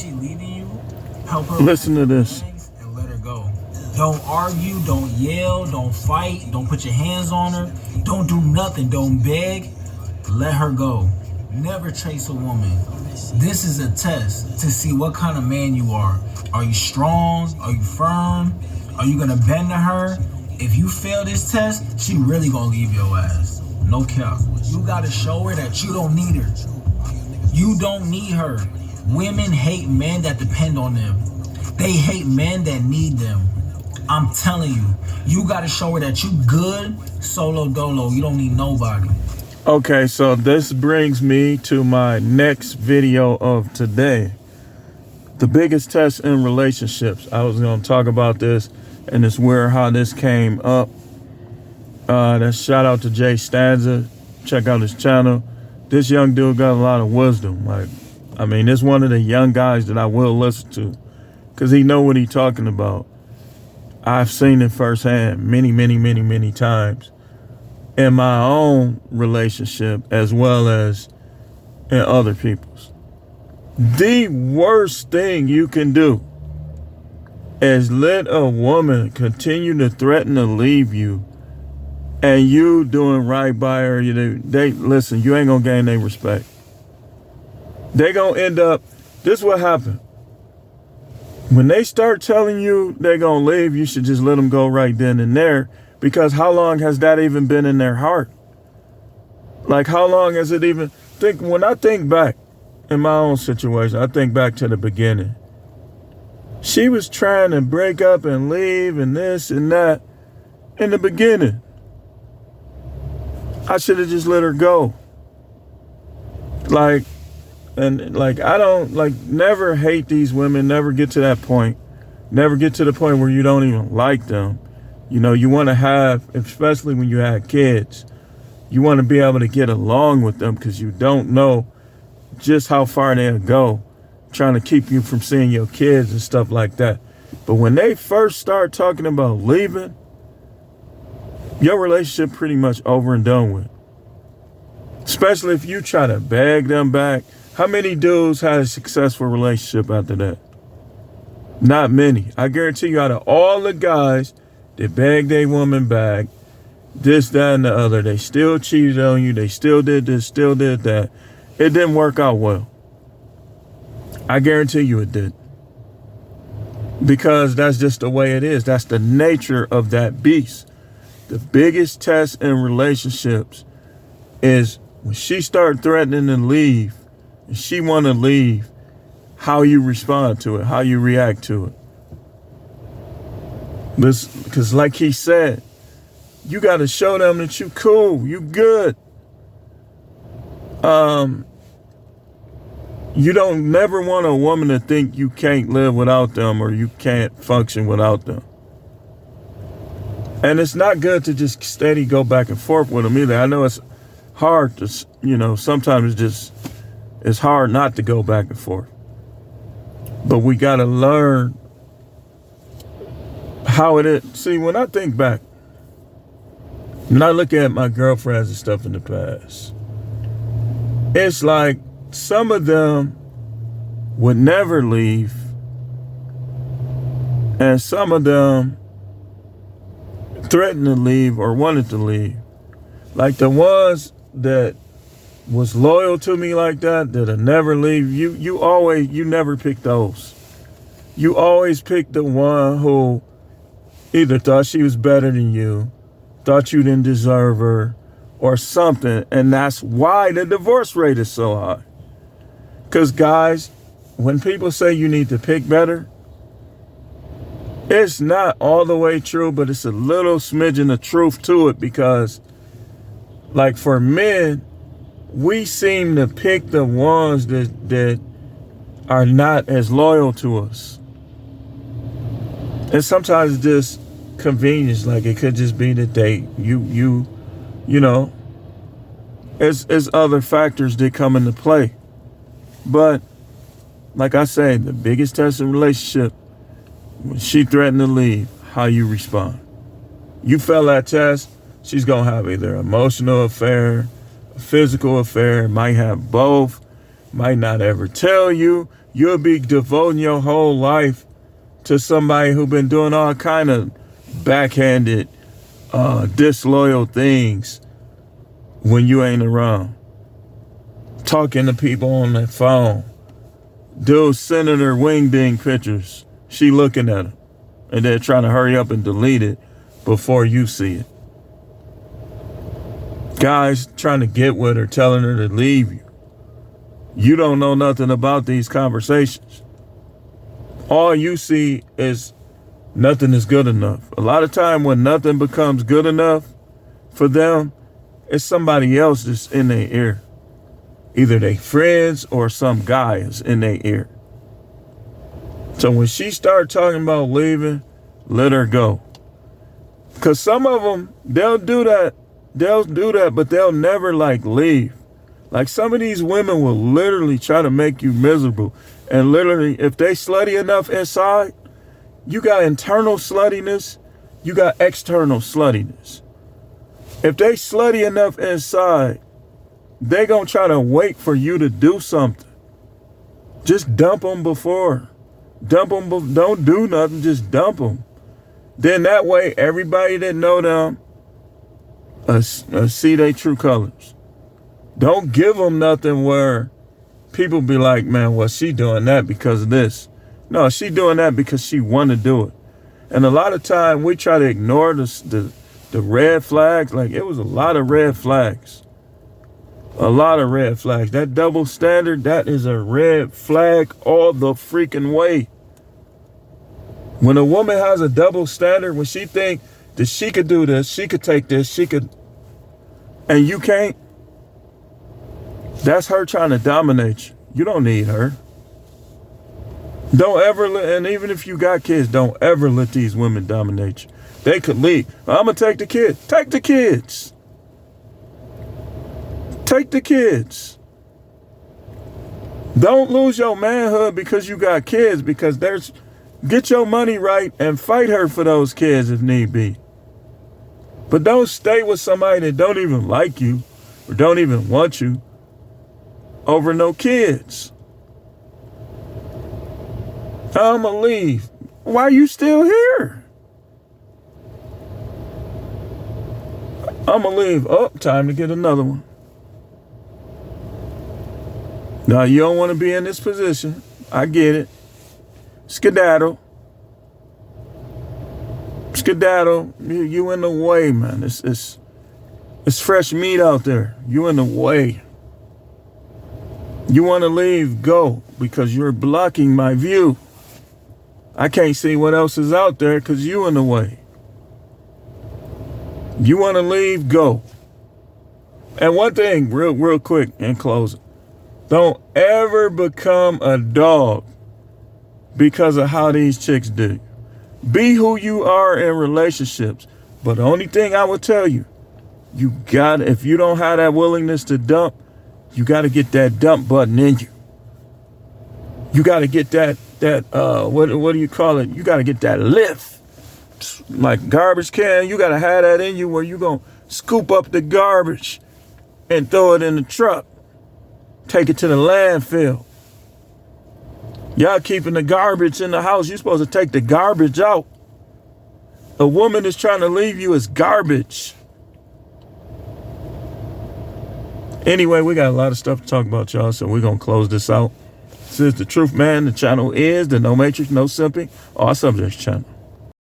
she leaving you, help her Listen to this. and let her go. Don't argue, don't yell, don't fight, don't put your hands on her, don't do nothing, don't beg. Let her go. Never chase a woman. This is a test to see what kind of man you are. Are you strong? Are you firm? Are you gonna bend to her? If you fail this test, she really gonna leave your ass. No cap. You gotta show her that you don't need her. You don't need her. Women hate men that depend on them. They hate men that need them. I'm telling you, you gotta show her that you good, solo dolo. You don't need nobody. Okay, so this brings me to my next video of today. The biggest test in relationships. I was going to talk about this, and it's weird how this came up. That's shout out to Jay Stanza. Check out his channel. This young dude got a lot of wisdom. This one of the young guys that I will listen to, because he know what he's talking about. I've seen it firsthand many times in my own relationship as well as in other people's. The worst thing you can do is let a woman continue to threaten to leave you, and you doing right by her. Listen, you ain't gonna gain their respect. They gonna end up, this is what happened. When they start telling you they're gonna leave, you should just let them go right then and there. Because how long has that even been in their heart? Like, how long has it even... When I think back in my own situation, I think back to the beginning. She was trying to break up and leave and this and that in the beginning. I should have just let her go. I don't, never hate these women, never get to that point. Never get to the point where you don't even like them. You know, you want to have, especially when you have kids, you want to be able to get along with them because you don't know just how far they'll go trying to keep you from seeing your kids and stuff like that. But when they first start talking about leaving, your relationship pretty much over and done with. Especially if you try to beg them back. How many dudes had a successful relationship after that? Not many. I guarantee you, out of all the guys that begged their woman back, this, that, and the other, they still cheated on you, they still did this, still did that. It didn't work out well. I guarantee you it did. Because that's just the way it is. That's the nature of that beast. The biggest test in relationships is when she start threatening to leave, and she want to leave, how you respond to it, how you react to it. Because like he said, you got to show them that you cool, you good. You don't never want a woman to think you can't live without them or you can't function without them. And it's not good to just steady go back and forth with them either. I know it's hard to, sometimes it's hard not to go back and forth. But we got to learn how it is. See, when I think back, when I look at my girlfriends and stuff in the past, it's like some of them would never leave, and some of them threatened to leave or wanted to leave. Like the ones that was loyal to me like that'll never leave, you never pick those. You always pick the one who either thought she was better than you, thought you didn't deserve her, or something. And that's why the divorce rate is so high. Because guys, when people say you need to pick better, it's not all the way true, but it's a little smidgen of truth to it. Because like for men, we seem to pick the ones that are not as loyal to us. And sometimes it's just convenience, like it could just be the date. You know, it's other factors that come into play. But like I say, the biggest test in a relationship, when she threatened to leave, how you respond. You fail that test, she's gonna have either an emotional affair, a physical affair, might have both, might not ever tell you. you'll be devoting your whole life to somebody who been doing all kind of backhanded, disloyal things when you ain't around. Talking to people on that phone. Dude sending her wingding pictures. She looking at him. And they're trying to hurry up and delete it before you see it. Guys trying to get with her, telling her to leave you. You don't know nothing about these conversations. All you see is nothing is good enough. A lot of time when nothing becomes good enough for them, it's somebody else that's in their ear. Either they friends or some guy is in their ear. So when she started talking about leaving, let her go. Because some of them, they'll do that, but they'll never like leave. Like some of these women will literally try to make you miserable. And literally, if they slutty enough inside, you got internal sluttiness, you got external sluttiness. If they slutty enough inside, they gonna try to wait for you to do something. Just dump them before. Don't do nothing, just dump them. Then that way, everybody that know them see their true colors. Don't give them nothing where people be like, man, well, she doing that because of this. No, she doing that because she want to do it. And a lot of time we try to ignore the red flags. Like it was a lot of red flags. A lot of red flags. That double standard, that is a red flag all the freaking way. When a woman has a double standard, when she think that she could do this, she could take this, she could, and you can't, that's her trying to dominate you. You don't need her. Don't ever, and even if you got kids, don't ever let these women dominate you. They could leave. I'm going to take the kids. Take the kids. Take the kids. Don't lose your manhood because you got kids, because get your money right and fight her for those kids if need be. But don't stay with somebody that don't even like you or don't even want you over no kids. I'ma leave. Why are you still here? I'ma leave. Oh, time to get another one. Now, you don't want to be in this position. I get it. Skedaddle. Skedaddle. You in the way, man. It's fresh meat out there. You in the way. You want to leave, go, because you're blocking my view. I can't see what else is out there because you in the way. You want to leave, go. And one thing, real quick, in closing. Don't ever become a dog because of how these chicks do. Be who you are in relationships. But the only thing I would tell you, if you don't have that willingness to dump, you got to get that dump button in you. You got to get that what do you call it? You got to get that lift. Like garbage can, you got to have that in you where you going to scoop up the garbage and throw it in the truck. Take it to the landfill. Y'all keeping the garbage in the house. You're supposed to take the garbage out. A woman is trying to leave you as garbage. Anyway, we got a lot of stuff to talk about, y'all, so we're going to close this out. This is The Truth Man. The channel is the No Matrix, No Simping, All Subjects channel.